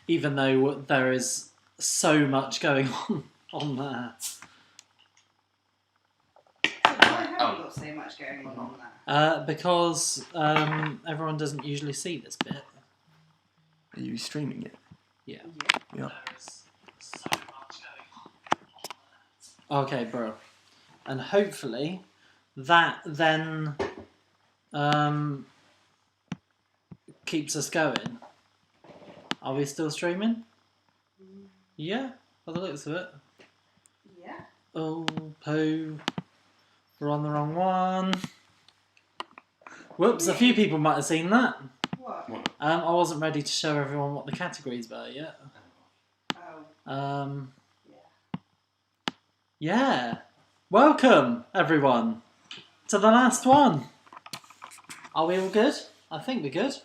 even though there is so much going on there. Why have you got so much going on there? Because everyone doesn't usually see this bit. Are you streaming it? Yeah. Yeah. So much going on. Okay, bro. And hopefully that then keeps us going. Are we still streaming? Yeah, by the looks of it. Yeah. Oh, poo. We're on the wrong one. Whoops, a few people might have seen that. What? I wasn't ready to show everyone what the categories were yet. Oh. Yeah. Welcome, everyone, to the last one. Are we all good? I think we're good.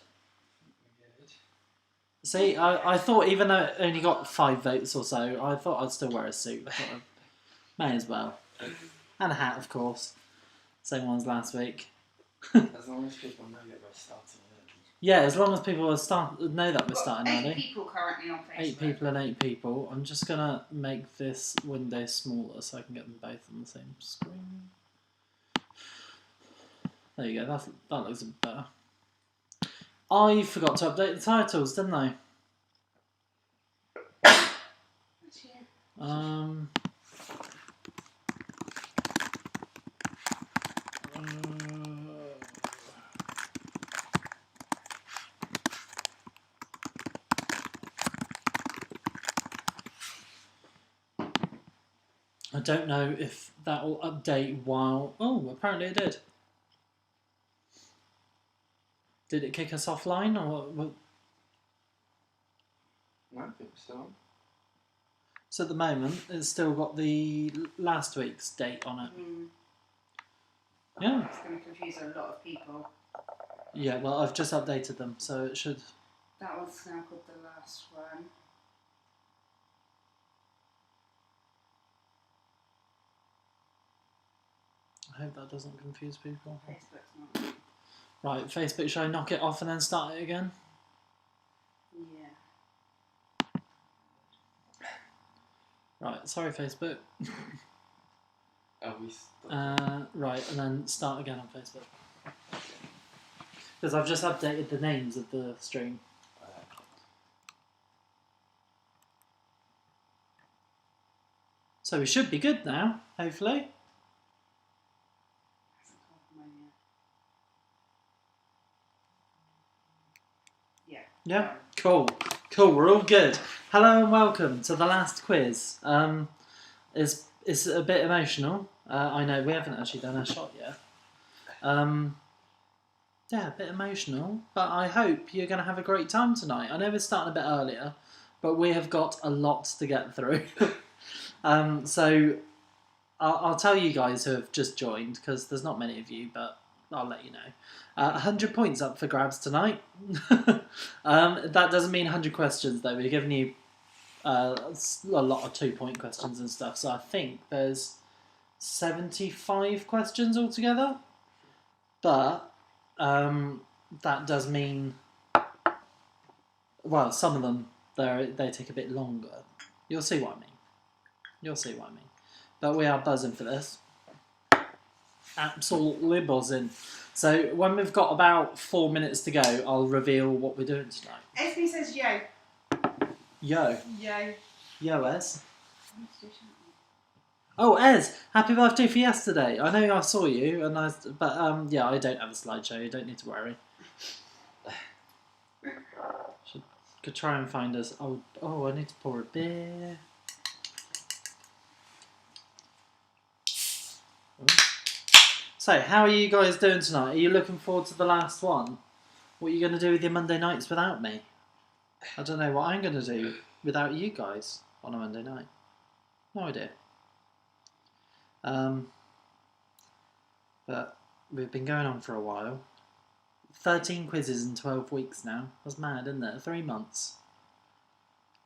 See, I thought even though it only got 5 votes or so, I thought I'd still wear a suit. I thought I may as well. And a hat, of course. Same one as last week. As long as people know that we're starting early. Yeah, as long as people know that we're starting 8 early. people currently on Facebook. 8 people and 8 people. I'm just going to make this window smaller so I can get them both on the same screen. There you go, that looks a bit better. I forgot to update the titles, didn't I? I don't know if that will update while... Oh, apparently it did. Did it kick us offline or what? No, I think we're still on. So at the moment, it's still got the last week's date on it. Yeah. It's going to confuse a lot of people. Yeah, well, I've just updated them, so it should... That one's now called the last one. I hope that doesn't confuse people. Facebook's not. Right, Facebook, should I knock it off and then start it again? Yeah. Right, sorry, Facebook. Are we still Right, and then start again on Facebook. Because I've just updated the names of the stream. So we should be good now, hopefully. Yeah, cool, we're all good. Hello and welcome to the last quiz. It's a bit emotional. I know we haven't actually done a shot yet. Yeah, a bit emotional, but I hope you're going to have a great time tonight. I know we're starting a bit earlier, but we have got a lot to get through. So I'll tell you guys who have just joined, because there's not many of you, but I'll let you know. 100 points up for grabs tonight. That doesn't mean 100 questions, though. We're giving you a lot of 2-point questions and stuff. So I think there's 75 questions altogether. But that does mean... Well, some of them, they take a bit longer. You'll see what I mean. But we are buzzing for this. Absolutely buzzing. So when we've got about 4 minutes to go, I'll reveal what we're doing tonight. SB says yo. Yo. Yo. Yo, Ez. Oh, Ez, happy birthday for yesterday. I know I saw you, but yeah, I don't have a slideshow. You don't need to worry. Could try and find us. Oh, I need to pour a beer. So, how are you guys doing tonight? Are you looking forward to the last one? What are you going to do with your Monday nights without me? I don't know what I'm going to do without you guys on a Monday night. No idea. But we've been going on for a while. 13 quizzes in 12 weeks now. That's mad, isn't it? 3 months.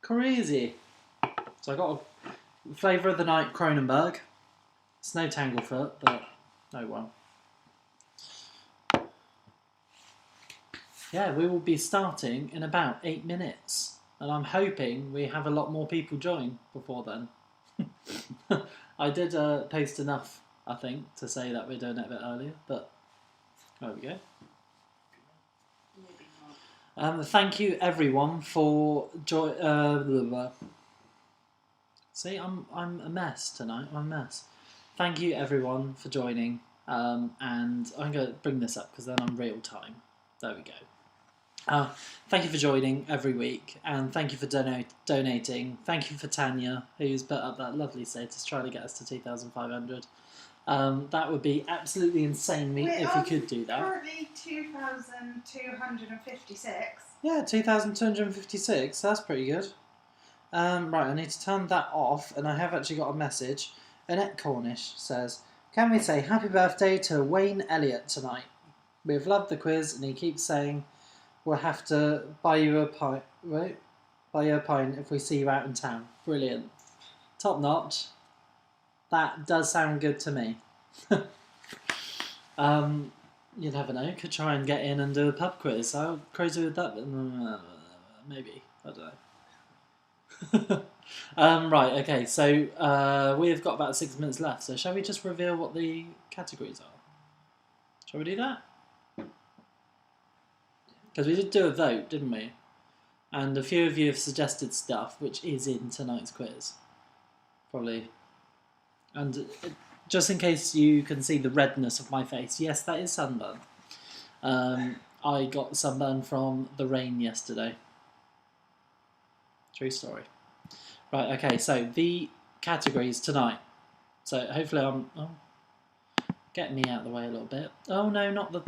Crazy. So I got a flavour of the night Cronenberg. It's no Tanglefoot, but oh well. Yeah, we will be starting in about 8 minutes. and I'm hoping we have a lot more people join before then. I did post enough, I think, to say that we're doing it a bit earlier, but there we go. Maybe not. Thank you everyone for See, I'm a mess tonight. I'm a mess. Thank you everyone for joining. And I'm going to bring this up because then I'm real time. There we go. Thank you for joining every week, and thank you for donating. Thank you for Tanya, who's put up that lovely status trying to get us to 2,500. That would be absolutely insane if we could do that. Currently 2,256. Yeah, 2,256. That's pretty good. Right, I need to turn that off, and I have actually got a message. Annette Cornish says, "Can we say happy birthday to Wayne Elliott tonight? We've loved the quiz, and he keeps saying we'll have to buy you a pint. Right? Buy you a pint if we see you out in town." Brilliant. Top notch. That does sound good to me. You never know. Could try and get in and do a pub quiz. How crazy would that be? Maybe. I don't know. Right, okay. So we've got about 6 minutes left. So shall we just reveal what the categories are? Shall we do that? Because we did do a vote, didn't we? And a few of you have suggested stuff which is in tonight's quiz. Probably. And just in case you can see the redness of my face, yes, that is sunburn. I got sunburn from the rain yesterday. True story. Right, okay, so the categories tonight. So hopefully I'm... Oh, get me out of the way a little bit. Oh no, not the...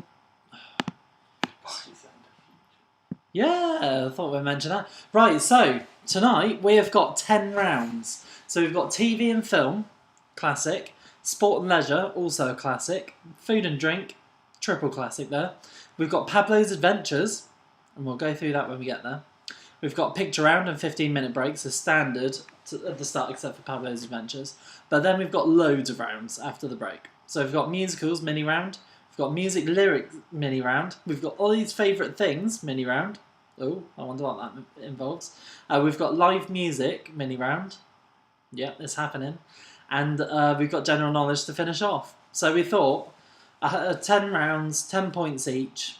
Yeah, I thought we'd mention that. Right, so tonight we have got 10 rounds. So we've got TV and film, classic. Sport and leisure, also a classic. Food and drink, triple classic there. We've got Pablo's Adventures, and we'll go through that when we get there. We've got picture round and 15-minute breaks as standard at the start, except for Pablo's Adventures. But then we've got loads of rounds after the break. So we've got musicals, mini round. We've got music lyrics, mini round. We've got Ollie's favourite things, mini round. Oh, I wonder what that involves. We've got live music, mini round. Yep, it's happening. And we've got general knowledge to finish off. So we thought, 10 rounds, 10 points each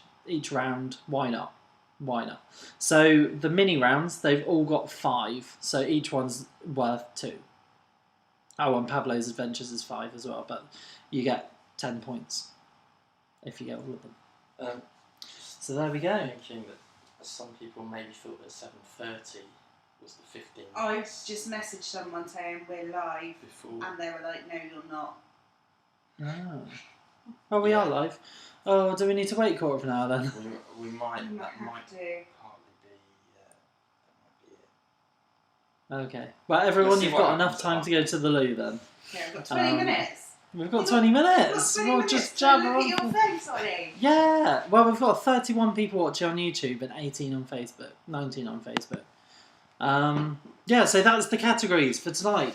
round, why not? Why not? So the mini rounds, they've all got 5, so each one's worth 2. Oh, and Pablo's Adventures is 5 as well, but you get 10 points if you get all of them. So there we go. Thinking that some people maybe thought that 7:30 was the 15 I minutes just messaged someone saying we're live, before. and they were like, "No, you're not." Oh, well, we are live. Oh, do we need to wait a quarter of an hour then? We might. You That might might have to. partly be. That might be it. Okay. Well, everyone, Let's see you've what got enough happens time to go to the loo then. Yeah, we've got 20 minutes. We've got 20 minutes. We've got 20 We'll minutes just to jabber look at your on. face, Ollie. Yeah. Well, we've got 31 people watching on YouTube and 18 on Facebook. 19 on Facebook. Yeah, so that's the categories for tonight.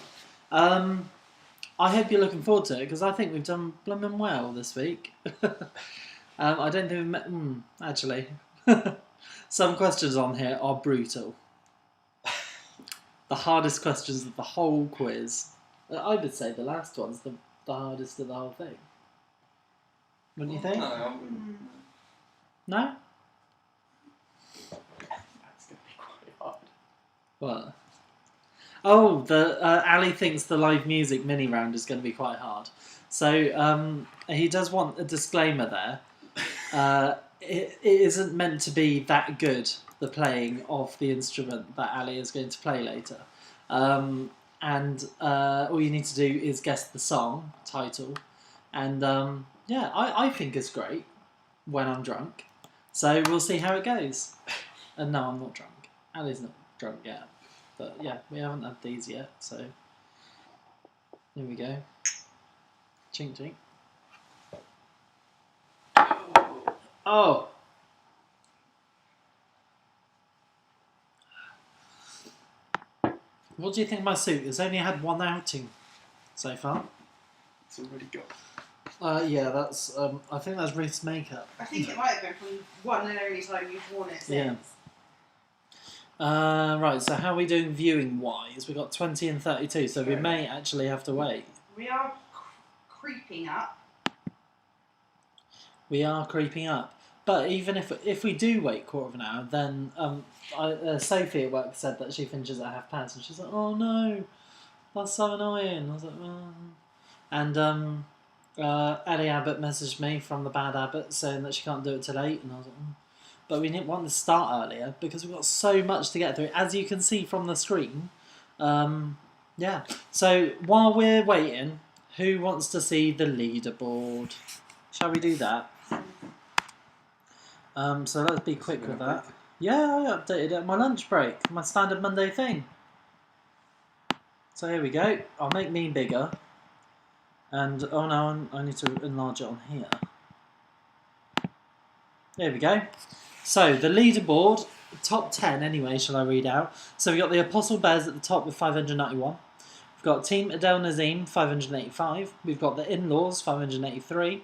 I hope you're looking forward to it because I think we've done blooming well this week. I don't think we've met... actually. Some questions on here are brutal. The hardest questions of the whole quiz. I would say the last one's the hardest of the whole thing. Wouldn't you think? No, I wouldn't. No? That's going to be quite hard. What? Oh, Ali thinks the live music mini round is going to be quite hard. So he does want a disclaimer there. It isn't meant to be that good, the playing of the instrument that Ali is going to play later. And all you need to do is guess the song title. And yeah, I think it's great when I'm drunk. So we'll see how it goes. And no, I'm not drunk. Ali's not drunk yet. But yeah, we haven't had these yet, so here we go. Chink chink. Oh! What do you think of my suit? It's only had one outing so far. It's already got. Yeah, that's. I think that's Ruth's makeup. I think it might have been from one and only time you've worn it since. Yeah. Right, so how are we doing viewing-wise? We've got 20 and 32, so we may actually have to wait. We are creeping up. We are creeping up. But even if we do wait quarter of an hour, then Sophie at work said that she finishes at past, and she's like, "Oh no, that's so annoying." I was like, "Oh." And Ellie Abbott messaged me from the Bad Abbott saying that she can't do it till 8, and I was like, but we didn't want to start earlier because we've got so much to get through, as you can see from the screen. Yeah. So while we're waiting, who wants to see the leaderboard? Shall we do that? So let's be quick with that. Yeah, I updated it at my lunch break, my standard Monday thing. So here we go. I'll make me bigger. And, oh no, I need to enlarge it on here. There we go. So, the leaderboard, top 10 anyway, shall I read out? So, we've got the Apostle Bears at the top with 591. We've got Team Adele Nazim, 585. We've got the In-Laws, 583.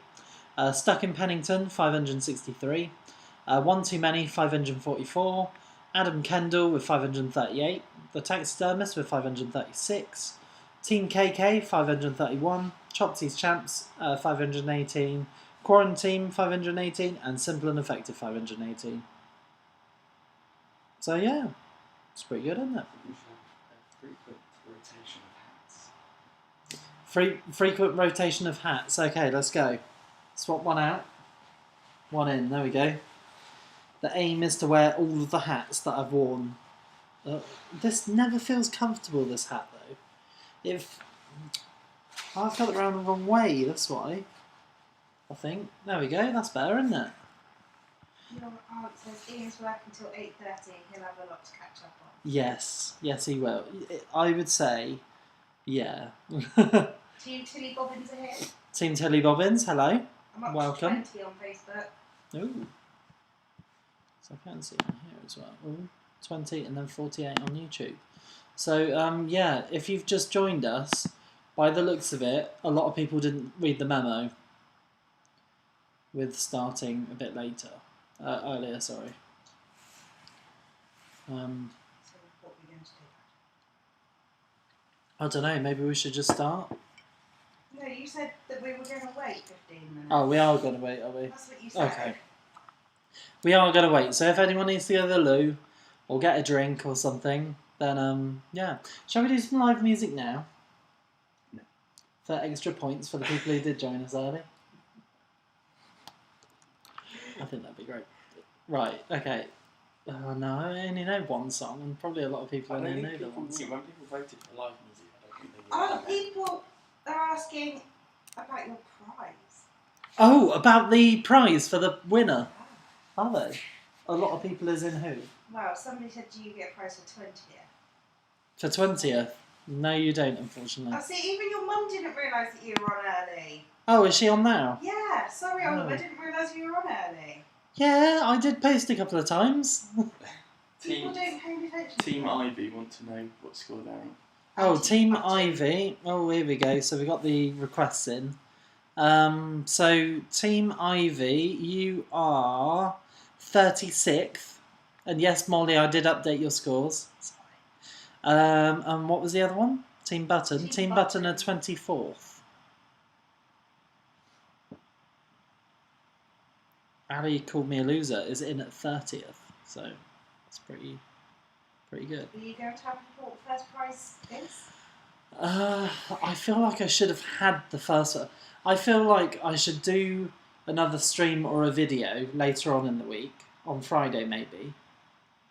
Stuck in Pennington, 563. One Too Many, 544. Adam Kendall with 538. The Taxidermist with 536. Team KK, 531. Chopsy's Champs, 518. Quarantine, 518. And Simple and Effective, 518. So, yeah. It's pretty good, isn't it? Frequent rotation of hats. Frequent rotation of hats. Okay, let's go. Swap one out. One in. There we go. The aim is to wear all of the hats that I've worn. This never feels comfortable, this hat, though. I've got it around the wrong way, that's why. I think. There we go. That's better, isn't it? Your aunt says Ian's work until 8:30. He'll have a lot to catch up on. Yes. Yes, he will. I would say, yeah. Team Tilly Bobbins are here. Team Tilly Bobbins, hello. I'm up Welcome. to 20 on Facebook. Ooh. So I can see it on here as well. Ooh, 20 and then 48 on YouTube. So, yeah, if you've just joined us, by the looks of it, a lot of people didn't read the memo with starting a bit later. Earlier, sorry. So what are we going to do? I don't know, maybe we should just start? No, you said that we were going to wait 15 minutes. Oh, we are going to wait, are we? That's what you said. Okay. We are going to wait, so if anyone needs to go to the loo, or get a drink or something, then, yeah. Shall we do some live music now? No. For extra points for the people who did join us early? I think that'd be great. Right, okay. No, I only know one song, and probably a lot of people only know the one song. When people voted for live music, I don't think they knew that. People are asking about your prize. Oh, about the prize for the winner. Are they? A lot of people is in who? Well, somebody said, do you get a prize for 20th? For 20th? No, you don't, unfortunately. I see, even your mum didn't realise that you were on early. Oh, is she on now? Yeah, sorry, Oh. Oliver, I didn't realise you were on early. Yeah, I did post a couple of times. People don't pay attention. Team Ivy want to know what score they're on. Oh, Team Ivy. Oh, here we go. So we got the requests in. So Team Ivy, you are 36th. And yes, Molly, I did update your scores. Sorry. And what was the other one? Team Button. Team Button are 24th. Ali called me a loser. Is in at 30th. So that's pretty good. Are you going to have what the first prize is? I feel like I should have had the first one. I feel like I should do another stream or a video later on in the week. On Friday, maybe.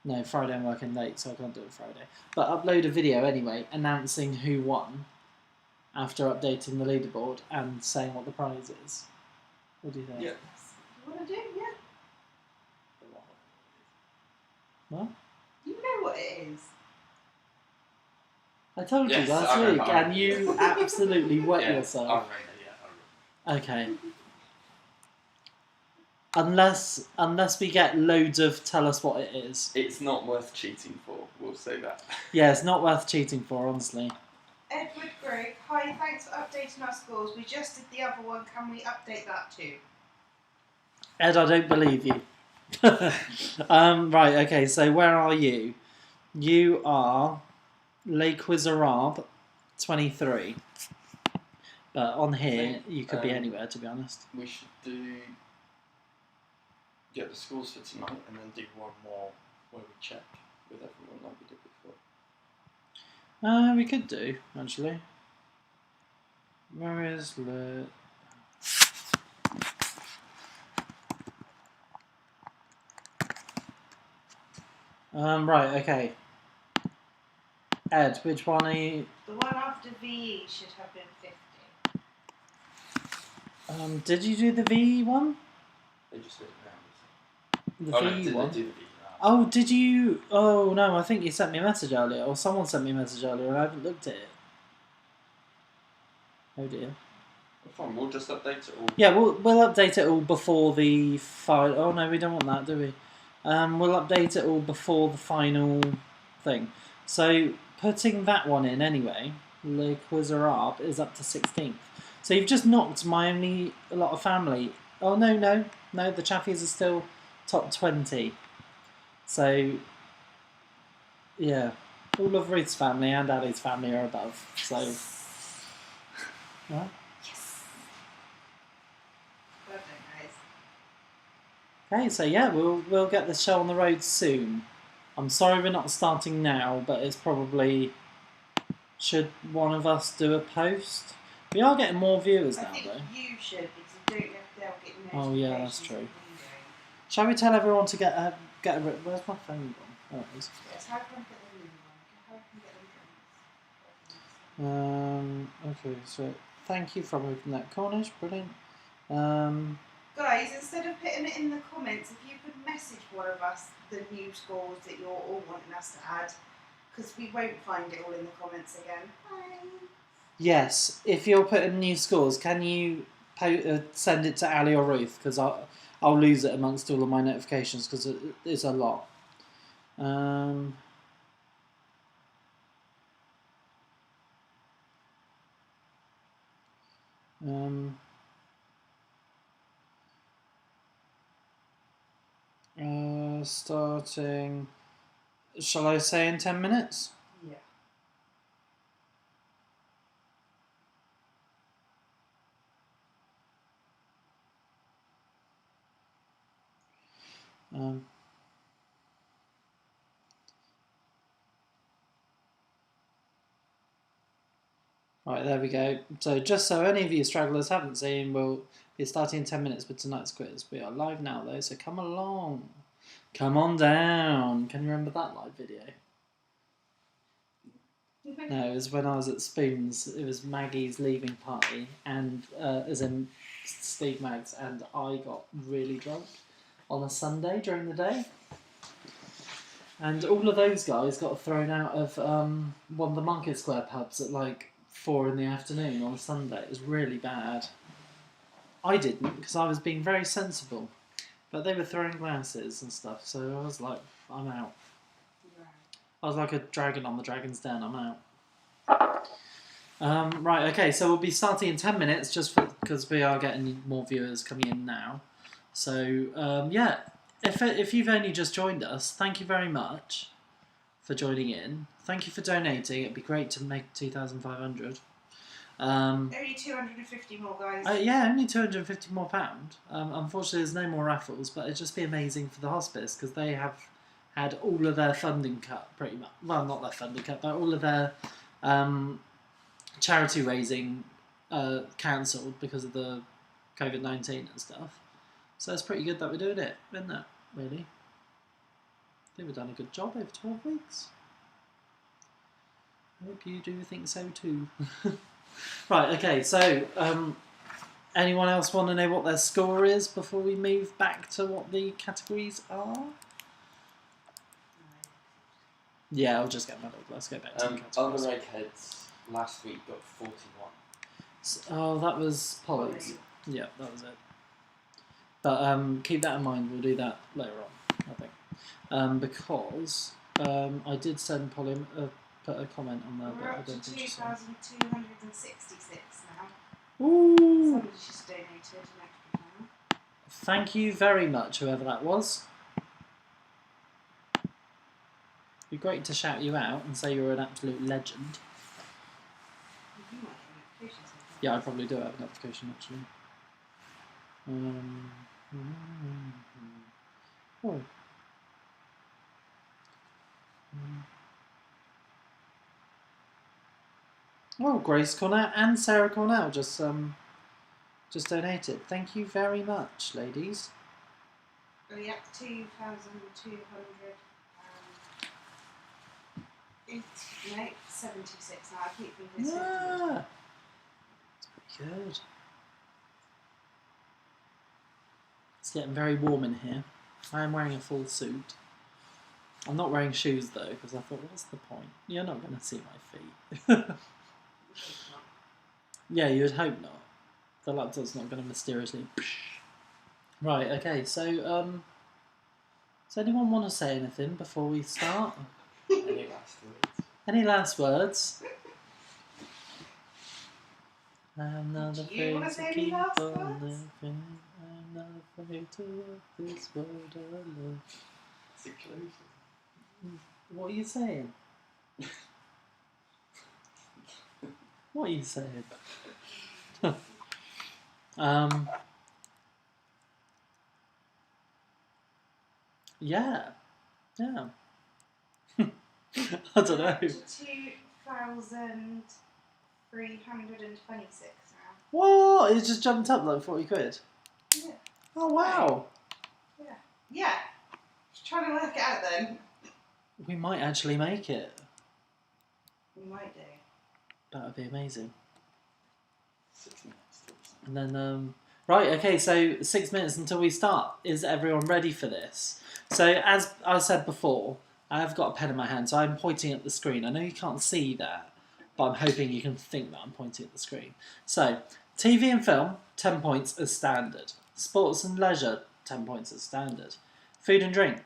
No, Friday I'm working late, so I can't do it Friday. But upload a video anyway, announcing who won after updating the leaderboard and saying what the prize is. What do you think? Yeah. You want to do? Yeah. What? You know what it is. I told you Yes, last I week, remember. and you absolutely wet yourself. I remember, yeah, I remember. Okay. Unless we get loads of tell us what it is. It's not worth cheating for, we'll say that. Yeah, it's not worth cheating for, honestly. Edward Grigg, hi, thanks for updating our scores. We just did the other one. Can we update that too? Ed, I don't believe you. Right, okay, so where are you? You are Les Miserables 23. But on here, think, you could be anywhere, to be honest. We should get the scores for tonight and then do one more where we check with everyone like we did before. We could do, actually. Where is the... right, okay. Ed, which one are you... The one after VE should have been 50. did you do the VE one? They just did it The now. VE one? They do the VE now. Oh, did you... Oh, no, I think you sent me a message earlier, or someone sent me a message earlier and I haven't looked at it. Oh dear. Well, fine, we'll just update it all. Yeah, we'll update it all before the final... Oh, no, we don't want that, do we? We'll update it all before the final thing. So, putting that one in anyway, Le Miserables is up to 16th. So you've just knocked my only a lot of family. Oh, no, the Chaffies are still top 20. So, yeah, all of Ruth's family and Ali's family are above. So, right. Yes. Well done, guys. Okay, so yeah, we'll get the show on the road soon. I'm sorry we're not starting now, but it's probably... Should one of us do a post? We are getting more viewers I now, think though. you should, because I don't know if they'll get notifications. Oh, yeah, that's true. when you Shall we tell everyone to get a... Where's my phone gone? Oh, it is. do. Yes, how can I get them in? How can I get them in? Okay, so thank you for moving that Cornish. Brilliant. Guys, instead of putting it in the comments, if you could message one of us the new scores that you're all wanting us to add, because we won't find it all in the comments again. Bye. Yes, if you're putting new scores, can you send it to Ali or Ruth? Because I'll lose it amongst all of my notifications because it's a lot. Starting... Shall I say in 10 minutes? Yeah. Right, there we go. So just so any of you stragglers haven't seen, we'll be starting in 10 minutes with tonight's quiz. We are live now though, so come along. Come on down. Can you remember that live video? No, it was when I was at Spoons. It was Maggie's leaving party, and as in Steve Maggs, and I got really drunk on a Sunday during the day. And all of those guys got thrown out of one of the Market Square pubs at like 4 in the afternoon on a Sunday. It was really bad. I didn't, because I was being very sensible. But they were throwing glasses and stuff, so I was like, I'm out. I was like a dragon on the Dragon's Den, I'm out. Right, okay, so we'll be starting in 10 minutes, just because we are getting more viewers coming in now. So, yeah, if you've only just joined us, thank you very much for joining in. Thank you for donating. It'd be great to make 2,500. Only 250 more, guys. Yeah, only £250 more. Unfortunately, there's no more raffles, but it'd just be amazing for the hospice because they have had all of their funding cut pretty much. Well, not their funding cut, but all of their charity raising cancelled because of the COVID-19 and stuff. So it's pretty good that we're doing it, isn't it? Really? I think we've done a good job over 12 weeks. I hope you do think so too. Right, okay, so anyone else want to know what their score is before we move back to what the categories are? Yeah, I'll just get muddled. Let's go back to the categories. Other eggheads last week got 41. Oh, that was Polly's. Yeah, that was it. But keep that in mind, we'll do that later on, I think. Because I did send Polly put a comment on there, We're but I up to don't think she saw it. 2,266 now. Ooh! Somebody's just donated an extra now. Thank you very much, whoever that was. It'd be great to shout you out and say you're an absolute legend. You might get an application sometimes. Yeah, I probably do have an application actually. Oh. Oh, Grace Cornell and Sarah Cornell just donated. Thank you very much, ladies. Oh, yeah, 2,200. No, 76 now. I keep thinking it's 50. Yeah, it's pretty good. It's getting very warm in here. I am wearing a full suit. I'm not wearing shoes though, because I thought, what's the point? You're not going to see my feet. Yeah, you'd hope not. The laptop's not going to mysteriously... Right, okay, so, does anyone want to say anything before we start? Any last words? Any last words? Another Do you wanna phrase say to any keep last on words? living. I'm not afraid to walk this world alone. Is it closing? What are you saying? What are you saying? Yeah. Yeah. I don't know. To 2,326 now. What? It just jumped up like 40 quid. Yeah. Oh, wow. Yeah. Just trying to work it out then. We might actually make it. We might do. That would be amazing. 6 minutes. And then, right, okay, so 6 minutes until we start. Is everyone ready for this? So, as I said before, I have got a pen in my hand, so I'm pointing at the screen. I know you can't see that, but I'm hoping you can think that I'm pointing at the screen. So, TV and film, 10 points as standard. Sports and leisure, 10 points as standard. Food and drink,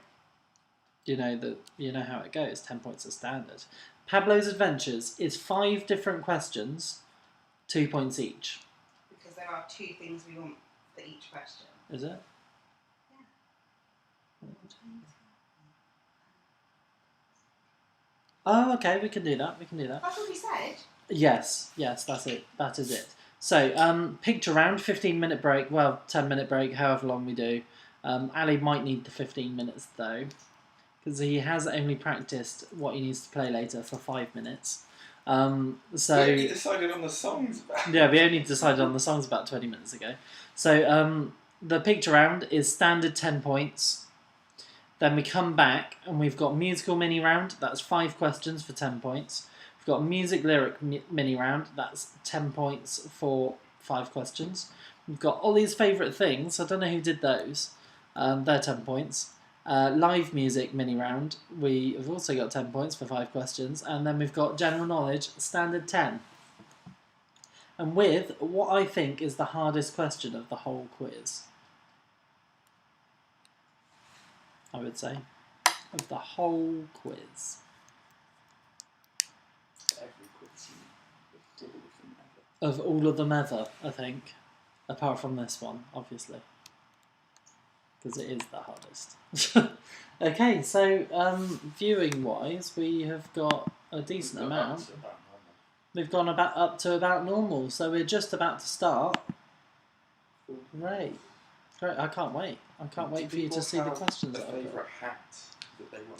you know how it goes, 10 points as standard. Pablo's Adventures is 5 different questions, 2 points each. Because there are 2 things we want for each question. Is it? Oh, okay, we can do that. That's what we said. Yes, that's it. That is it. So, picture round, 15-minute break. Well, 10-minute break, however long we do. Ali might need the 15 minutes though, because he has only practiced what he needs to play later for 5 minutes. So we decided on the songs. yeah, we only decided on the songs about 20 minutes ago. So the picture round is standard 10 points. Then we come back and we've got musical mini round. That's 5 questions for 10 points. We've got music lyric mini round. That's 10 points for 5 questions. We've got Ollie's favourite things. I don't know who did those. They're 10 points. Live music mini round. We have also got 10 points for 5 questions. And then we've got general knowledge, standard 10. And with what I think is the hardest question of the whole quiz. I would say. Of the whole quiz. Every quiz Of all of them ever, I think. Apart from this one, obviously. Because it is the hardest. Okay, so viewing wise, we have got a decent amount. We've gone up to about normal, so we're just about to start. Great. Great, I can't wait. I can't wait for you to see the questions that I've got. Favourite hat that they want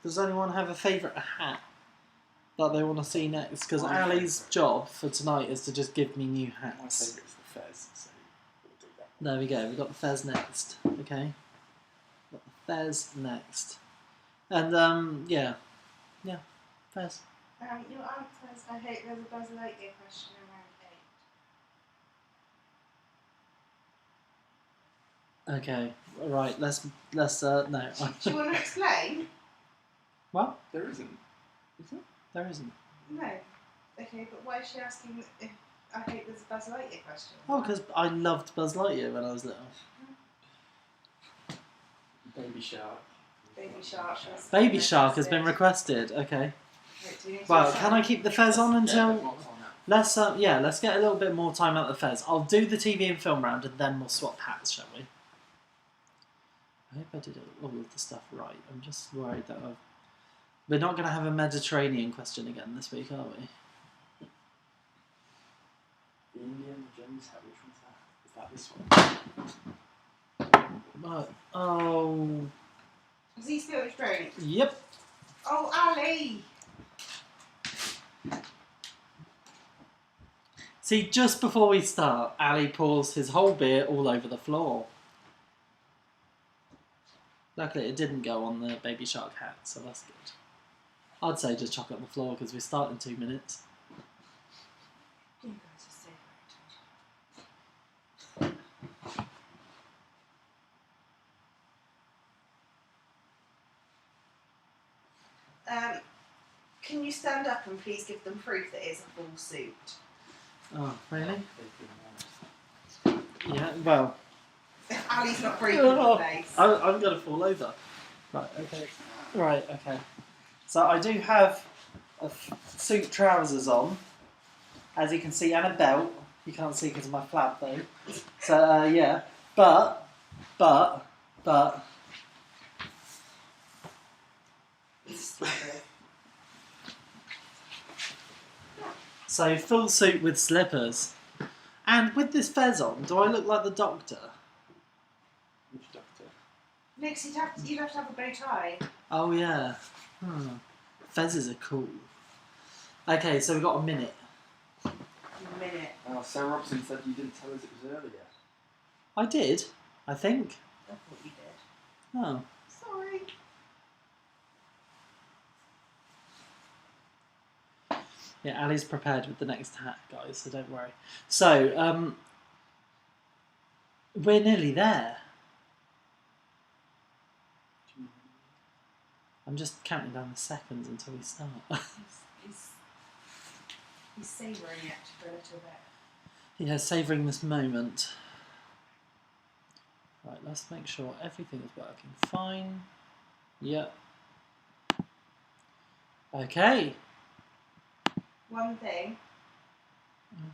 Does anyone have a favourite hat that they want to see next? Because Ali's job for tonight is to just give me new My hats. favourite is the fez, so we'll do that. There we go, we've got the fez next. Okay. Got the fez next. And, yeah, fez. Your answers, I hope there's a Buzz Lightyear question around 8. Okay, right, let's no. Do you want to explain? Well, There isn't. there isn't. No. Okay, but why is she asking if I hope there's a Buzz Lightyear question? Oh, because I loved Buzz Lightyear when I was little. Baby Shark. Baby Shark. Baby Shark has been requested. Okay. Well, can I keep the fez on until? Let's let's get a little bit more time out of the fez. I'll do the TV and film round, and then we'll swap hats, shall we? I hope I did all of the stuff right. I'm just worried that we're not going to have a Mediterranean question again this week, are we? The Indiana Jones hat, which one's that? Is that this one? Oh. Was he still drink? Yep. Oh, Ali! See, just before we start, Ali pours his whole beer all over the floor. Luckily, it didn't go on the Baby Shark hat, so that's good. I'd say just chuck it on the floor because we start in 2 minutes. You guys are so great. Can you stand up and please give them proof that it's a full suit? Oh, really? They've been Yeah, well, Ali's not breathing in the face. I'm going to fall over. Right, okay. So I do have suit trousers on, as you can see, and a belt. You can't see because of my flap though. So, yeah. But... So, full suit with slippers. And with this fez on, do I look like the Doctor? Which Doctor? Next, you'd have to have a bow tie. Oh, yeah. Fezzes are cool. Okay, so we've got a minute. A minute. Oh, Sarah Robson said you didn't tell us it was earlier. I did, I think. I thought you did. Oh. Sorry. Yeah, Ali's prepared with the next hat, guys, so don't worry. So, we're nearly there. I'm just counting down the seconds until we start. He's savouring it for a little bit. Yeah, savouring this moment. Right, let's make sure everything is working fine. Yep. Okay. One thing,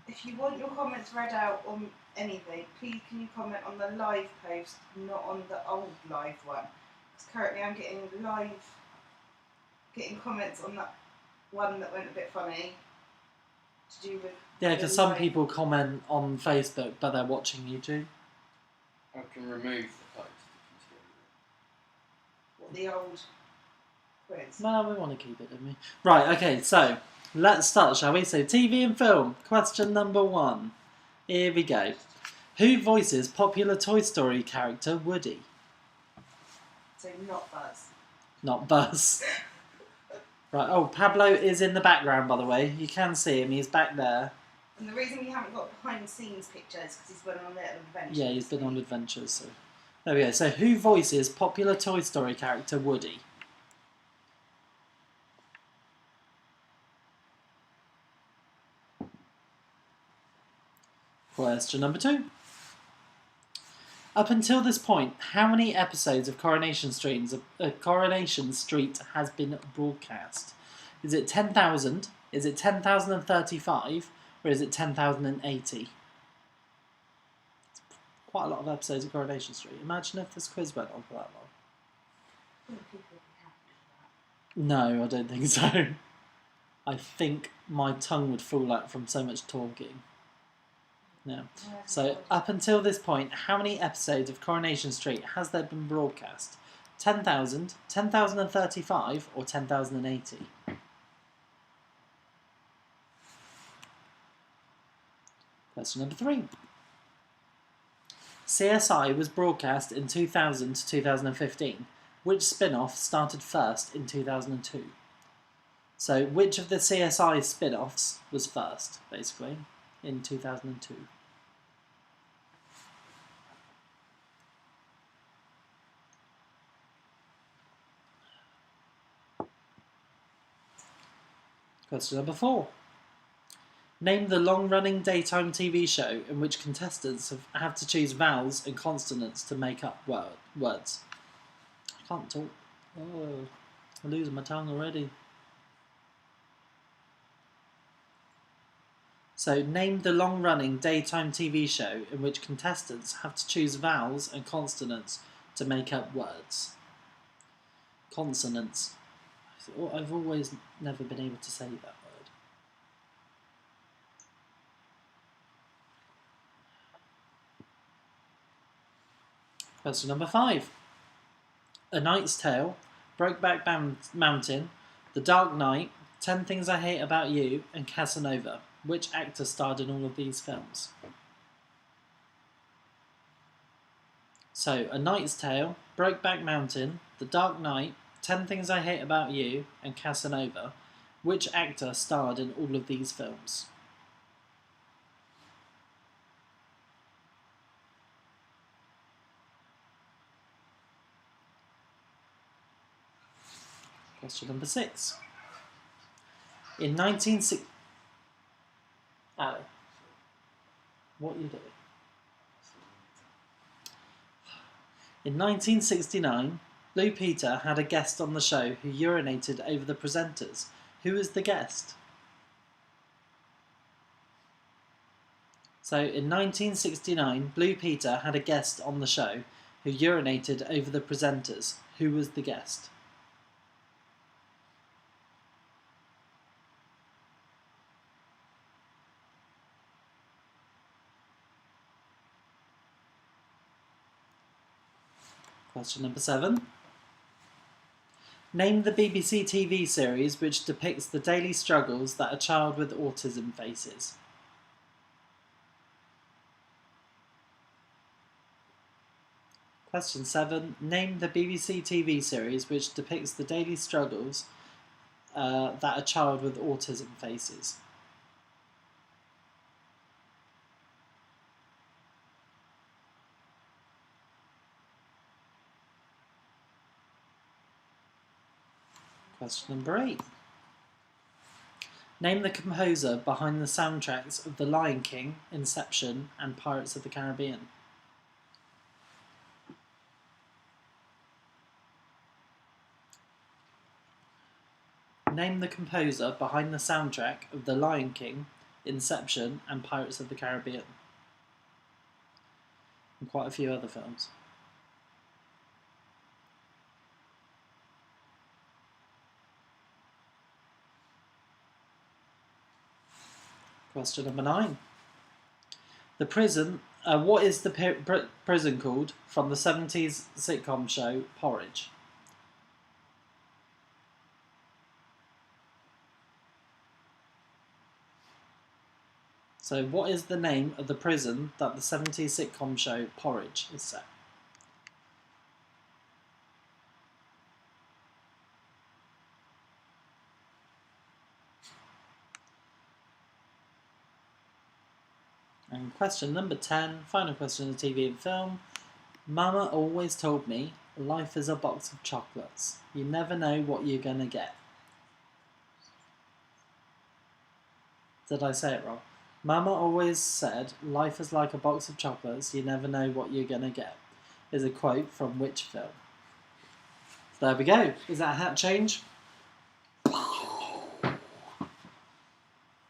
if you want your comments read out on anything, please can you comment on the live post, not on the old live one. Because currently I'm getting comments on that one that went a bit funny to do with... Yeah, because some people comment on Facebook, but they're watching YouTube. I can remove the post What, the old quiz? No, we want to keep it, don't we? Right, okay, so let's start, shall we? So, TV and film. Question number 1. Here we go. Who voices popular Toy Story character Woody? So not Buzz. Not Buzz. Right, oh, Pablo is in the background, by the way. You can see him, he's back there. And the reason we haven't got behind the scenes pictures is because he's been on little adventures. Yeah, he's been on adventures, so... There we go. So, who voices popular Toy Story character Woody? Question number 2. Up until this point, how many episodes of Coronation Street has been broadcast? Is it 10,000? Is it 10,035? Or is it 10,080? Quite a lot of episodes of Coronation Street. Imagine if this quiz went on for that long. I think people would be happy with that. No, I don't think so. I think my tongue would fall out from so much talking. No. So, up until this point, how many episodes of Coronation Street has there been broadcast? 10,000, 10,035, or 10,080? Question number 3. CSI was broadcast in 2000 to 2015. Which spin-off started first in 2002? So, which of the CSI spin-offs was first, basically, in 2002? Question number 4. Name the long-running daytime TV show in which contestants have to choose vowels and consonants to make up words. I can't talk. Oh, I'm losing my tongue already. So, name the long-running daytime TV show in which contestants have to choose vowels and consonants to make up words. Consonants. I've always never been able to say that word. Question number 5. A Knight's Tale, Brokeback Mountain, The Dark Knight, 10 Things I Hate About You, and Casanova. Which actor starred in all of these films? So, A Knight's Tale, Brokeback Mountain, The Dark Knight, 10 Things I Hate About You, and Casanova. Which actor starred in all of these films? Question number 6. In 1960... Ali, what are you doing? In 1969, Blue Peter had a guest on the show who urinated over the presenters. Who was the guest? So, in 1969, Blue Peter had a guest on the show who urinated over the presenters. Who was the guest? Question number 7. Name the BBC TV series which depicts the daily struggles that a child with autism faces. Question 7. Name the BBC TV series which depicts the daily struggles that a child with autism faces. Question number 8. Name the composer behind the soundtracks of The Lion King, Inception, and Pirates of the Caribbean. Name the composer behind the soundtrack of The Lion King, Inception, and Pirates of the Caribbean. And quite a few other films. Question number 9. The prison. What is the prison called from the 70s sitcom show Porridge? So, what is the name of the prison that the 70s sitcom show Porridge is set? And question number 10, final question of TV and film. Mama always told me life is a box of chocolates. You never know what you're going to get. Did I say it wrong? Mama always said life is like a box of chocolates. You never know what you're going to get. Is a quote from which film? There we go. Is that a hat change?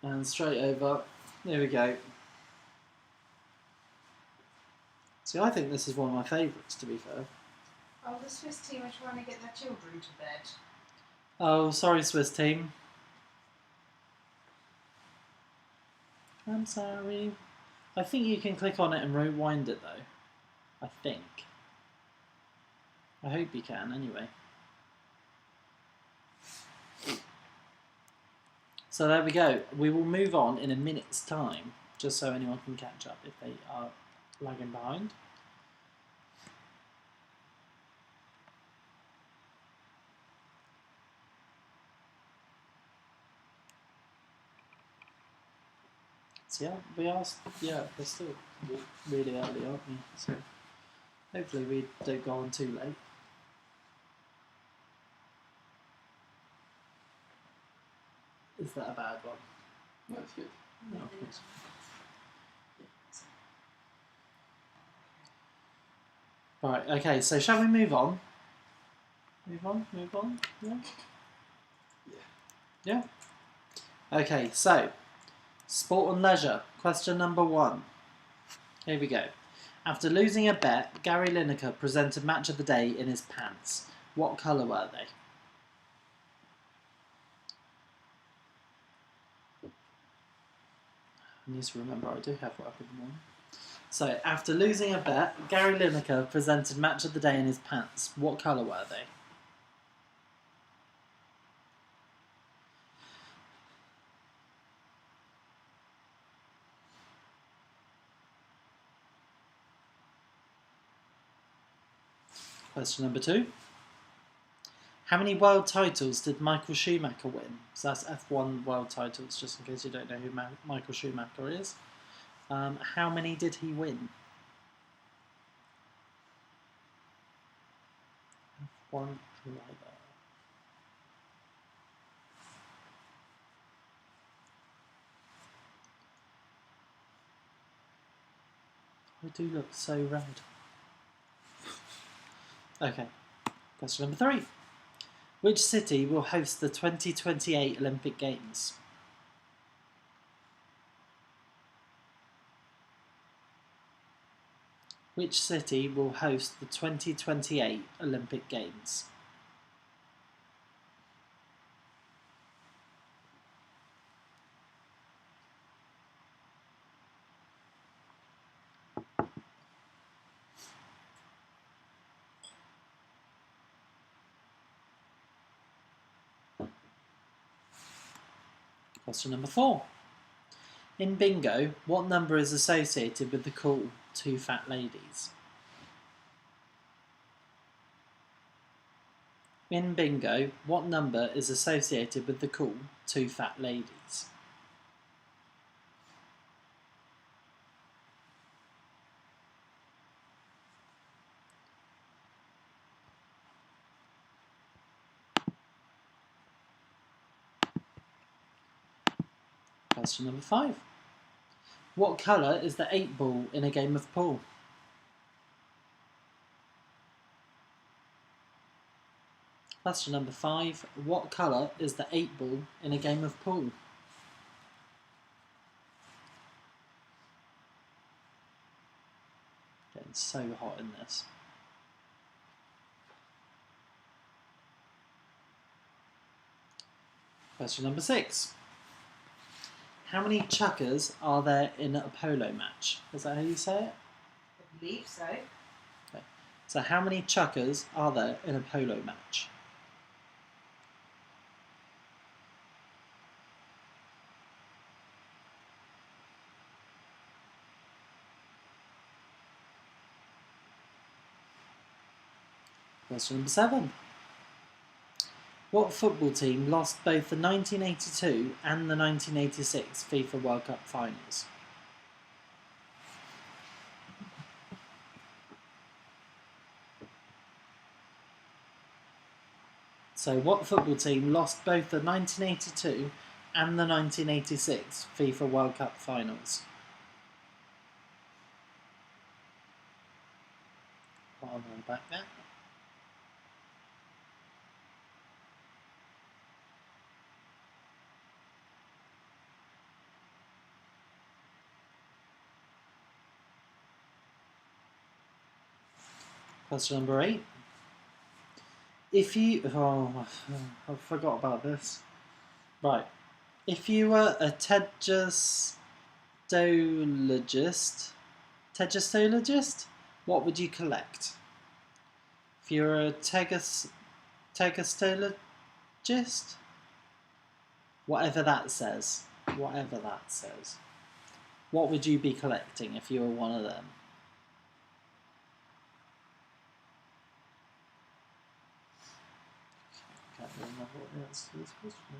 And straight over. There we go. See, I think this is one of my favourites, to be fair. Oh, the Swiss team are trying to get their children to bed. Oh, sorry, Swiss team. I'm sorry. I think you can click on it and rewind it, though. I think. I hope you can, anyway. So there we go. We will move on in a minute's time, just so anyone can catch up if they are lagging behind. So yeah, we're still really early, aren't we? So hopefully we don't go on too late. Is that a bad one? No, it's good. No, of course. Right, okay, so shall we move on? Move on? Yeah? Yeah? Okay, so, sport and leisure. Question number 1. Here we go. After losing a bet, Gary Lineker presented match of the day in his pants. What colour were they? I need to remember I do have work in the morning. So, after losing a bet, Gary Lineker presented match of the day in his pants. What colour were they? Question number 2. How many world titles did Michael Schumacher win? So that's F1 world titles, just in case you don't know who Michael Schumacher is. How many did he win? F1 driver. I do look so red. Okay, question number 3. Which city will host the 2028 Olympic Games? Which city will host the 2028 Olympic Games? Question number 4. In bingo, what number is associated with the call two fat ladies? In bingo, what number is associated with the call two fat ladies? Question number 5. What colour is the 8 ball in a game of pool? Question number 5. What colour is the 8 ball in a game of pool? Getting so hot in this. Question number 6. How many chukkers are there in a polo match? Is that how you say it? I believe so. Okay. So how many chukkers are there in a polo match? Question number 7. What football team lost both the 1982 and the 1986 FIFA World Cup finals? So what football team lost both the 1982 and the 1986 FIFA World Cup finals? What on the back there? Question number 8. If you... Oh, I forgot about this. Right. If you were a tegestologist, what would you collect? If you're a tegestologist, whatever that says, what would you be collecting if you were one of them? Can't remember what the answer to this question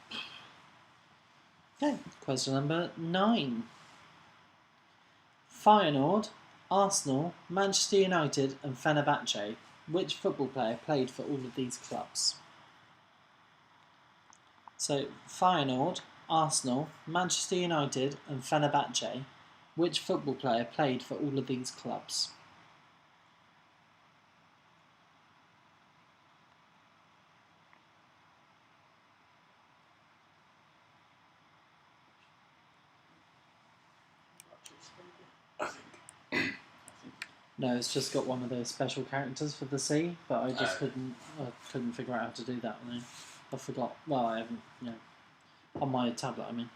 is. Okay, question number 9. Feyenoord, Arsenal, Manchester United and Fenerbahce. Which football player played for all of these clubs? So, Feyenoord, Arsenal, Manchester United and Fenerbahce. Which football player played for all of these clubs? No, it's just got one of those special characters for the C, but I just Oh. couldn't figure out how to do that. I forgot. Well, I haven't. On my tablet, I mean.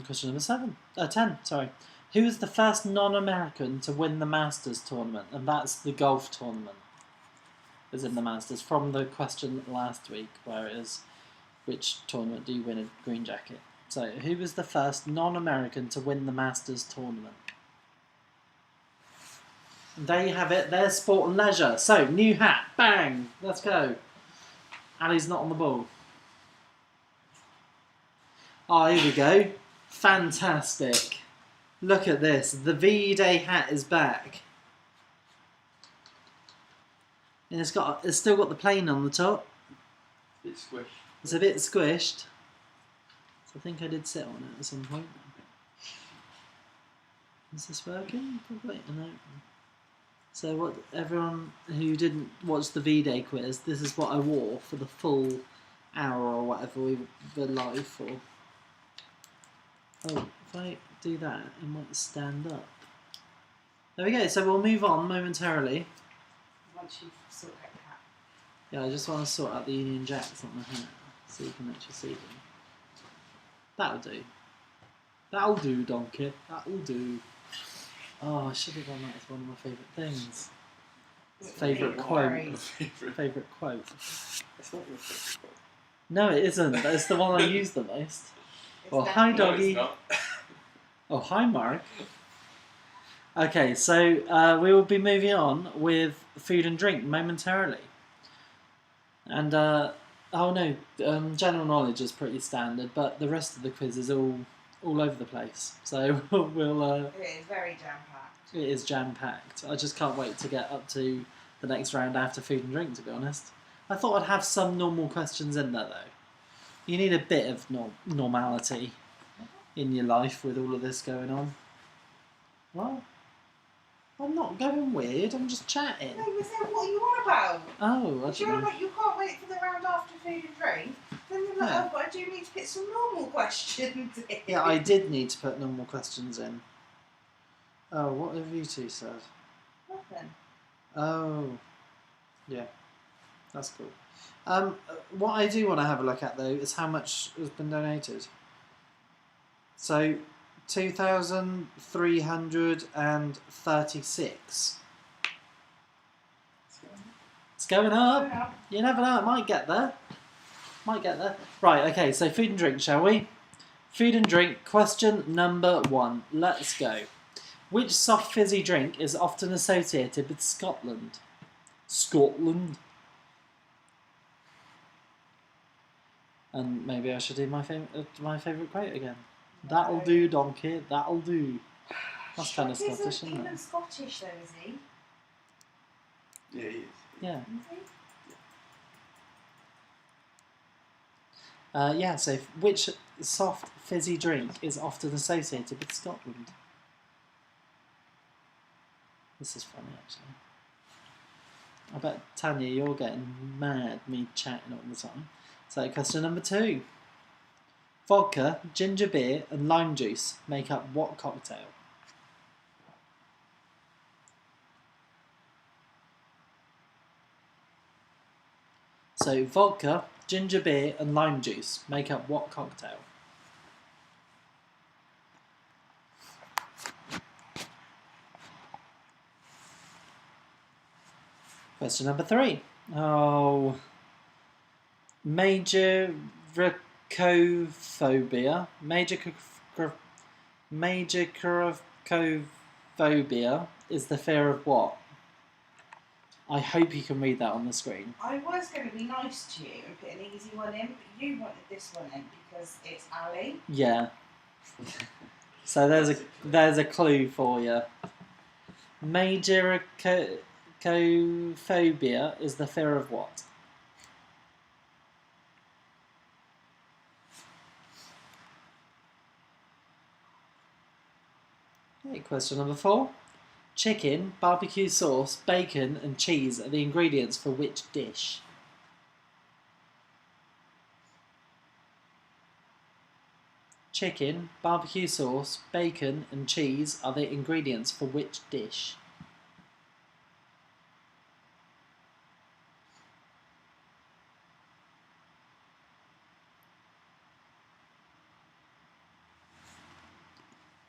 Question number 10. Sorry. Who was the first non-American to win the Masters tournament? And that's the golf tournament. Is in the Masters from the question last week, where it is, which tournament do you win a green jacket? So, who was the first non-American to win the Masters tournament? There you have it. There's sport and leisure. So, new hat. Bang. Let's go. Ali's not on the ball. Oh, here we go. Fantastic. Look at this. The V-Day hat is back. And it's still got the plane on the top. It's squished. It's a bit squished. So I think I did sit on it at some point. Is this working? Probably. No. So what everyone who didn't watch the V-Day quiz, this is what I wore for the full hour or whatever we were live for. Oh, if I do that, it might stand up. There we go. So we'll move on momentarily. Once you've sorted out the hat. Yeah, I just want to sort out the Union Jacks on the hat so you can actually see them. That'll do. That'll do, donkey. That'll do. Oh, I should have done that as one of my favourite things. Favourite quote. Favourite quote. It's not your favourite quote. No, it isn't. That's the one I use the most. It's Well, hi, definitely- doggy. No, it's not. Oh, hi, Mark. Okay, so we will be moving on with food and drink momentarily. And, oh no, general knowledge is pretty standard, but the rest of the quiz is all over the place. So we'll... It is very jam-packed. It is jam-packed. I just can't wait to get up to the next round after food and drink, to be honest. I thought I'd have some normal questions in there, though. You need a bit of normality in your life with all of this going on. Well, I'm not going weird, I'm just chatting. No, but then what are you on about? Oh, I If you're don't on know. about you can't wait for the round after food and drink, then you're like, Yeah. oh, but I do need to get some normal questions in. Yeah, I did need to put normal questions in. Oh, what have you two said? Nothing. Oh, yeah, that's cool. What I do want to have a look at though is how much has been donated. So, 2,336. It's going up. You never know. It might get there. Might get there. Right. Okay. So food and drink, shall we? Food and drink. Question number 1. Let's go. Which soft fizzy drink is often associated with Scotland? Scotland. And maybe I should do my favourite quote again. That'll do, donkey. That'll do. That's kind of Scottish, isn't it? Scottish though, is he? Yeah, he is. Yeah. Is he? Yeah. So, which soft fizzy drink is often associated with Scotland? This is funny, actually. I bet Tanya, you're getting mad me chatting all the time. So, question number 2. Vodka, ginger beer, and lime juice make up what cocktail? So, vodka, ginger beer, and lime juice make up what cocktail? Question number 3. Oh, major cophobia. Major cophobia is the fear of what? I hope you can read that on the screen. I was going to be nice to you and put an easy one in, but you wanted this one in because it's Ali. Yeah. So there's a clue for you. Major cophobia is the fear of what? Okay, question number 4. Chicken, barbecue sauce, bacon, and cheese are the ingredients for which dish? Chicken, barbecue sauce, bacon, and cheese are the ingredients for which dish?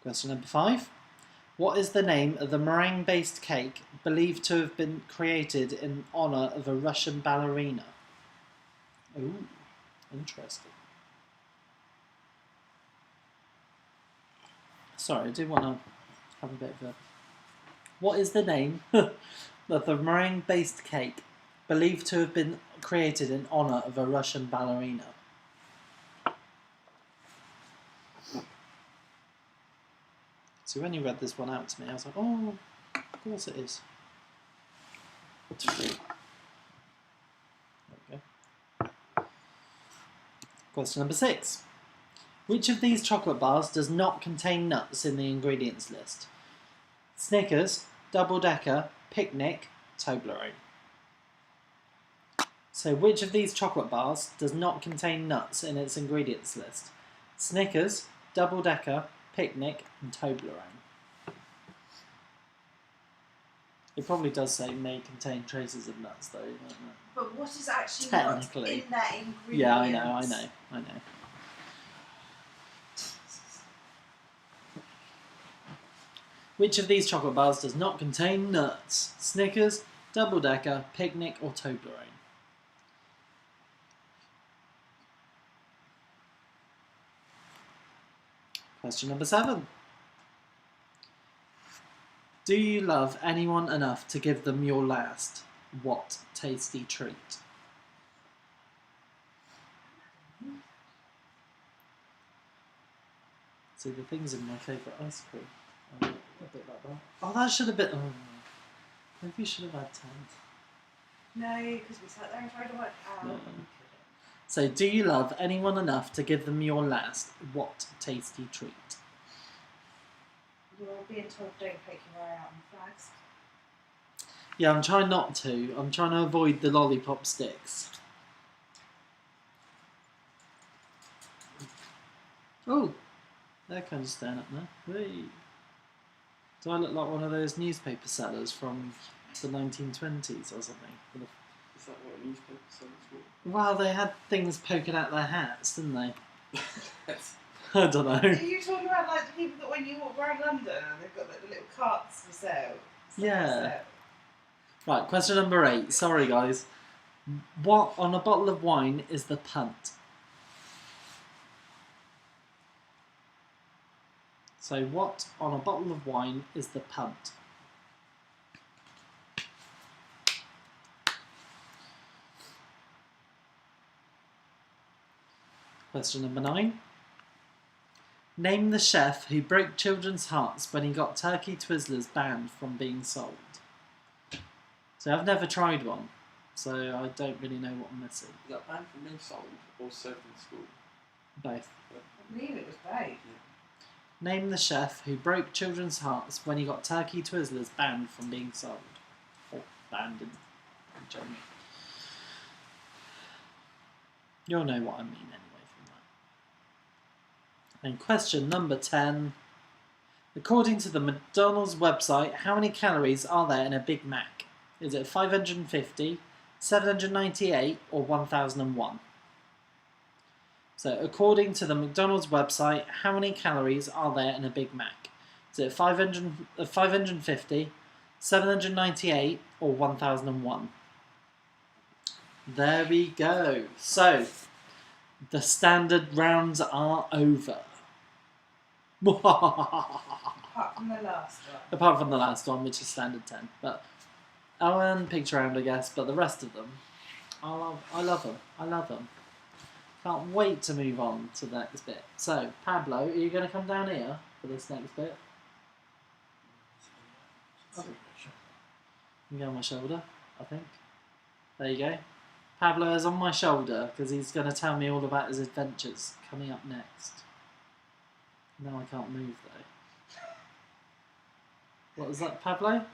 Question number 5. What is the name of the meringue-based cake believed to have been created in honour of a Russian ballerina? Ooh, interesting. Sorry, I do want to have a bit of a... What is the name of the meringue-based cake believed to have been created in honour of a Russian ballerina? So when you read this one out to me, I was like, oh, of course it is. There we go. Question number 6. Which of these chocolate bars does not contain nuts in the ingredients list? Snickers, Double Decker, Picnic, Toblerone. So which of these chocolate bars does not contain nuts in its ingredients list? Snickers, Double Decker, Picnic and Toblerone. It probably does say may contain traces of nuts though, doesn't it? But what is actually Technically. not in that ingredient? Yeah, I know. Which of these chocolate bars does not contain nuts? Snickers, Double Decker, Picnic or Toblerone? Question number 7. Do you love anyone enough to give them your last? What tasty treat? See, the things in my favourite ice cream are a bit like that. Oh, that should have been... Oh, maybe you should have had 10. No, because we sat there and tried to work out. No. So, do you love anyone enough to give them your last? What tasty treat? You're being told don't poke your eye out on flags. Yeah, I'm trying not to. I'm trying to avoid the lollipop sticks. Oh, they're kind of standing up now. Whee. Do I look like one of those newspaper sellers from the 1920s or something? Is that what a newspaper sellers were? Well, they had things poking out their hats, didn't they? Yes. I don't know. Are you talking about like the people that when you walk around London and they've got like, the little carts for sale? Yeah. Right, question number 8. Sorry, guys. What on a bottle of wine is the punt? So, what on a bottle of wine is the punt? Question number 9. Name the chef who broke children's hearts when he got turkey Twizzlers banned from being sold. So I've never tried one, so I don't really know what I'm missing. Is that banned from being sold or served in school? Both. I believe it was both. Name the chef who broke children's hearts when he got turkey Twizzlers banned from being sold. Or banned in general. You'll know what I mean anyway from that. And question number 10. According to the McDonald's website, how many calories are there in a Big Mac? Is it 550, 798 or 1001? So according to the McDonald's website, how many calories are there in a Big Mac? Is it 550, 798 or 1001? There we go. So, the standard rounds are over. Apart from the last one. Apart from the last one, which is standard 10. But I'll earn picture round, I guess, but the rest of them, I love them. I love them. Can't wait to move on to the next bit. So, Pablo, are you going to come down here for this next bit? You can go on my shoulder, I think. There you go. Pablo is on my shoulder because he's going to tell me all about his adventures coming up next. No, I can't move though. What was that, Pablo?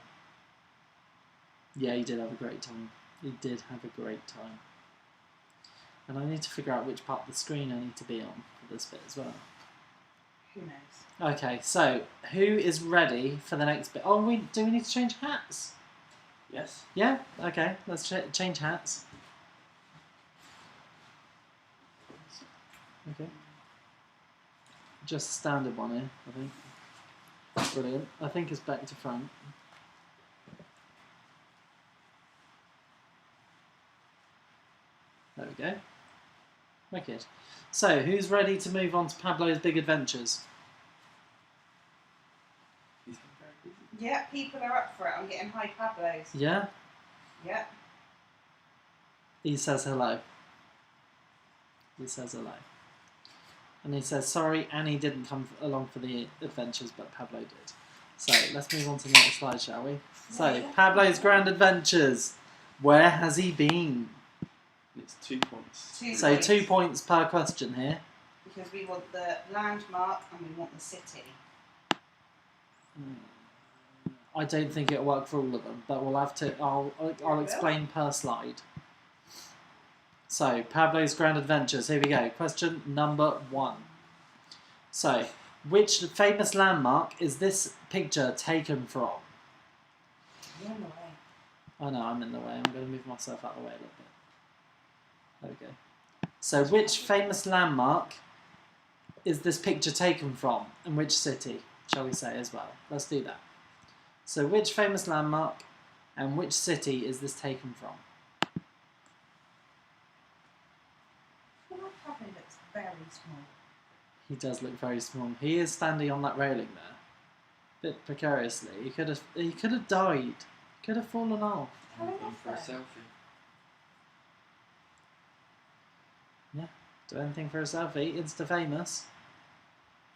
Yeah, he did have a great time. He did have a great time. And I need to figure out which part of the screen I need to be on for this bit as well. Who knows? Okay, so who is ready for the next bit? Oh, do we need to change hats? Yes. Yeah? Okay, let's change hats. Okay. Just a standard one here, I think. Brilliant. I think it's back to front. There we go. Wicked. So, who's ready to move on to Pablo's big adventures? He's been very busy. Yeah, people are up for it. I'm getting high Pablos. Yeah? Yeah. He says hello. He says hello. And he says, sorry, Annie didn't come along for the adventures, but Pablo did. So, let's move on to the next slide, shall we? So, Pablo's grand adventures. Where has he been? It's 2 points. So, 2 points per question here. Because we want the landmark and we want the city. I don't think it'll work for all of them, but we'll have to. I'll explain per slide. So, Pablo's grand adventures. Here we go. Question number 1. So, which famous landmark is this picture taken from? You're in the way. I know I'm in the way. I'm going to move myself out of the way a little bit. There we go. So, which famous landmark is this picture taken from, and which city, shall we say as well? Let's do that. So, which famous landmark and which city is this taken from? I feel like Pablo looks very small. He does look very small. He is standing on that railing there, a bit precariously. He could have died. Could have fallen off. Anything for a selfie. Do anything for a selfie. Insta famous.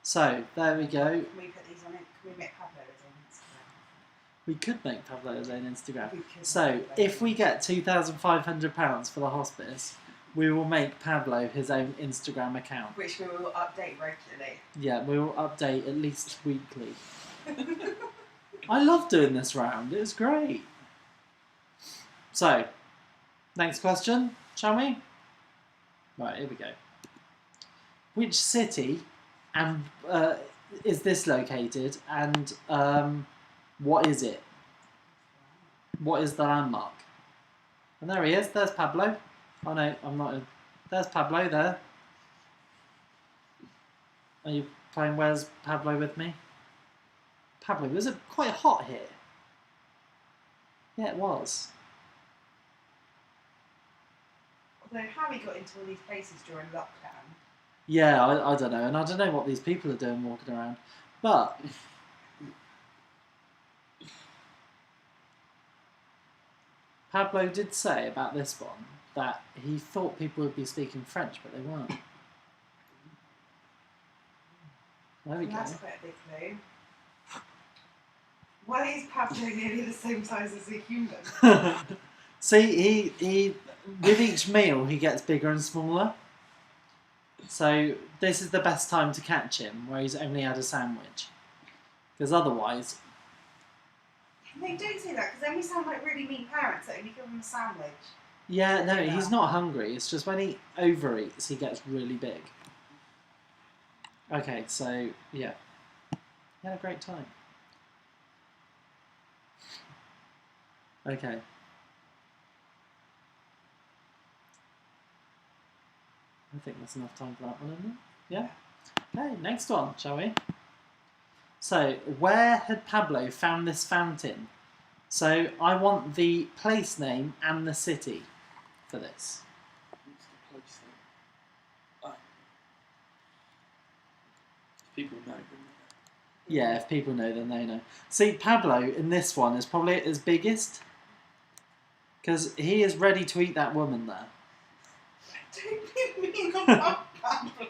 So there we go. Can we put these on it? Can we make Pablo his own Instagram? We could make Pablo his own Instagram. We could So make if we get £2,500 for the hospice, we will make Pablo his own Instagram account. Which we will update regularly. Yeah, we will update at least weekly. I love doing this round. It was great. So, next question, shall we? Right, here we go. Which city and is this located, and what is it? What is the landmark? And there he is. There's Pablo. Oh no, I'm not. There's Pablo there. Are you playing Where's Pablo with me? Pablo, was it quite hot here? Yeah, it was. Although Harry got into all these places during lockdown. Yeah, I don't know, and I don't know what these people are doing walking around, but Pablo did say about this one that he thought people would be speaking French, but they weren't. There we And go. that's quite a big clue. Why is Pablo nearly the same size as a human? See, he with each meal he gets bigger and smaller. So this is the best time to catch him, where he's only had a sandwich. Because otherwise... No, don't say that, because then we sound like really mean parents that only give him a sandwich. Yeah, no, he's not hungry. It's just when he overeats, he gets really big. Okay, so, yeah. He had a great time. Okay. I think that's enough time for that one, isn't it? Yeah? Okay, next one, shall we? So, where had Pablo found this fountain? So, I want the place name and the city for this. What's the place then? Oh. People know, don't they? Yeah, if people know, then they know. See, Pablo in this one is probably at his biggest. Because he is ready to eat that woman there. Don't be mean about Pablo.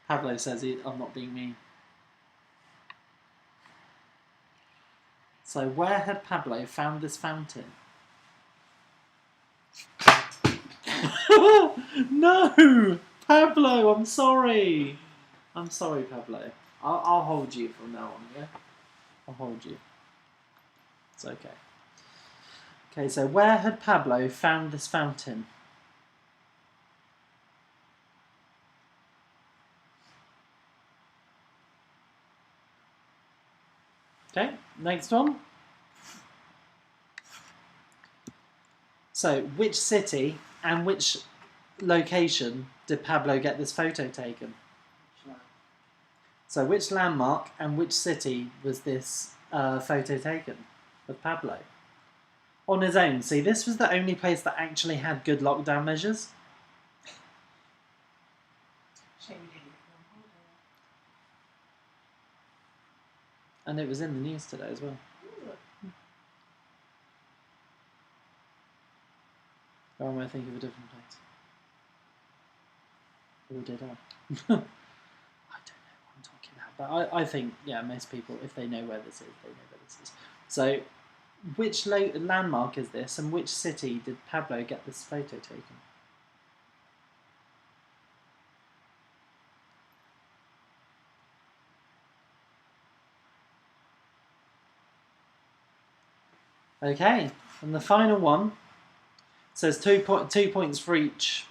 Pablo says I'm not being mean. So where had Pablo found this fountain? No! Pablo, I'm sorry. I'm sorry, Pablo. I'll hold you from now on, yeah? I'll hold you. It's okay. Okay, so where had Pablo found this fountain? Okay, next one. So, which city and which location did Pablo get this photo taken? So which landmark and which city was this photo taken of Pablo? On his own. See, this was the only place that actually had good lockdown measures. Shame we didn't go on holiday. And it was in the news today as well. Or am I thinking of a different place? Or did I? I don't know what I'm talking about. But I think, yeah, most people, if they know where this is, they know where this is. So, which landmark is this, and which city did Pablo get this photo taken? Okay, and the final one says 2 points for each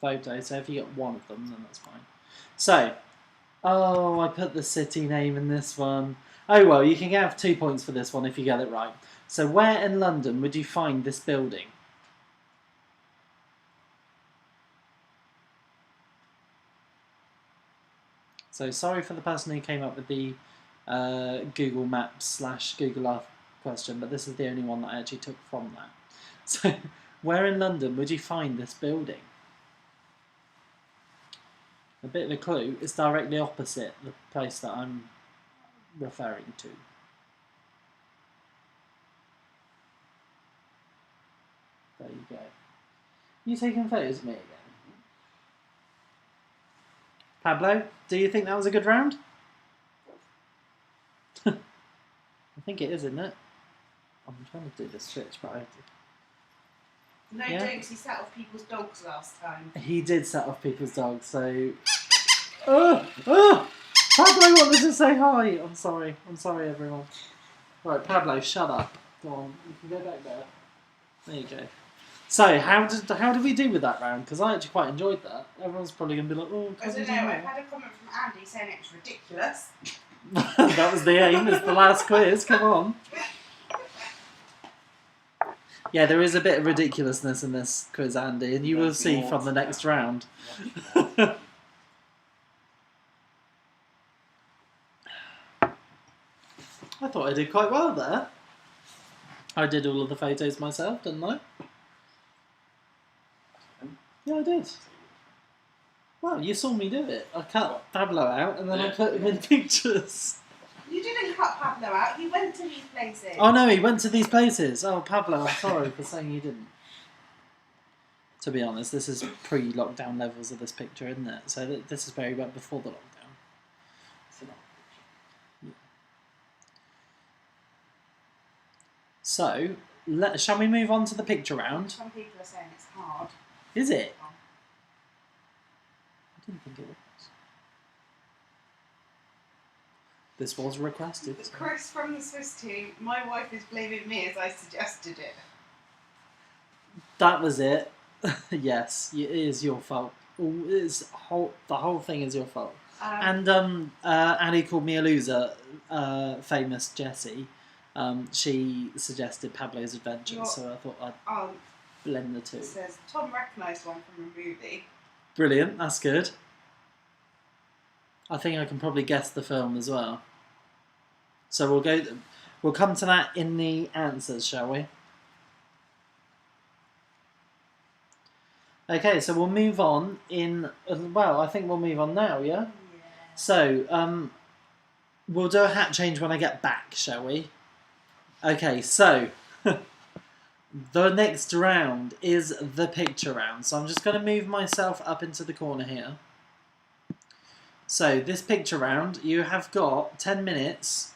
photo, so if you get one of them, then that's fine. So, oh, I put the city name in this one. Oh well, you can have 2 points for this one if you get it right. So where in London would you find this building? So sorry for the person who came up with the Google Maps / Google Earth question, but this is the only one that I actually took from that. So where in London would you find this building? A bit of a clue, it's directly opposite the place that I'm referring to. There you go. You taking photos of me again? Pablo, do you think that was a good round? I think it is, isn't it? I'm trying to do the switch, but I... No jokes, he set off people's dogs last time. He did set off people's dogs, so... Pablo wanted to say hi! I'm sorry everyone. Right, Pablo, shut up. Go on, you can go back there. There you go. So, how did we do with that round? Because I actually quite enjoyed that. Everyone's probably going to be like, oh, I don't know, I've had a comment from Andy saying it was ridiculous. That was the aim, it's the last quiz, come on. Yeah, there is a bit of ridiculousness in this quiz, Andy, and you will see from the next round. I thought I did quite well there. I did all of the photos myself, didn't I? Yeah, I did. Well, you saw me do it. I cut Pablo out and then I put him in pictures. You didn't cut Pablo out, he went to these places. Oh no, he went to these places. Oh, Pablo, I'm sorry for saying you didn't. To be honest, this is pre-lockdown levels of this picture, isn't it? So this is very well before the lockdown. So, shall we move on to the picture round? Some people are saying it's hard. Is it? I didn't think it was. This was requested. Chris from the Swiss team, my wife is blaming me as I suggested it. That was it. Yes, it is your fault. The whole thing is your fault. And Annie called me a loser. Famous Jessie. She suggested Pablo's Adventure, so I thought I'd blend the two. It says Tom recognised one from a movie. Brilliant, that's good. I think I can probably guess the film as well. So we'll come to that in the answers, shall we? Okay, so we'll move on I think we'll move on now, yeah? Yeah. So, we'll do a hat change when I get back, shall we? Okay, so, the next round is the picture round. So I'm just going to move myself up into the corner here. So, this picture round, you have got 10 minutes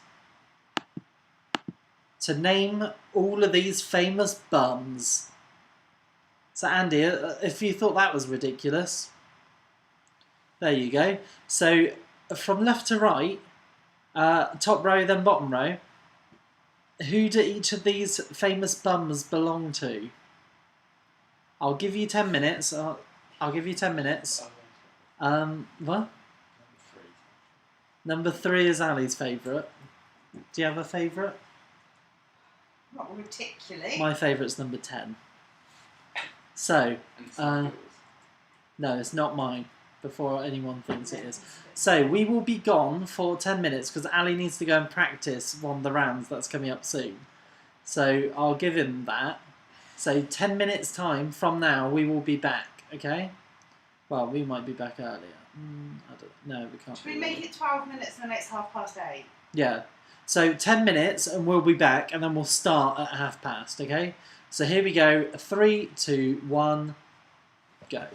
to name all of these famous bums. So Andy, if you thought that was ridiculous, there you go. So from left to right, top row then bottom row, who do each of these famous bums belong to? I'll give you 10 minutes. I'll give you 10 minutes. What? Number 3 is Ali's favourite. Do you have a favourite? Not particularly. My favourite's number 10. So, no, it's not mine. before anyone thinks it is. So we will be gone for 10 minutes because Ali needs to go and practice one of the rounds that's coming up soon. So I'll give him that. So 10 minutes time from now we will be back, okay? Well, we might be back earlier. I don't know. We can't. Should we make it 12 minutes and then it's 8:30? Yeah. So 10 minutes and we'll be back and then we'll start at past, okay? So here we go. 3, 2, 1, go.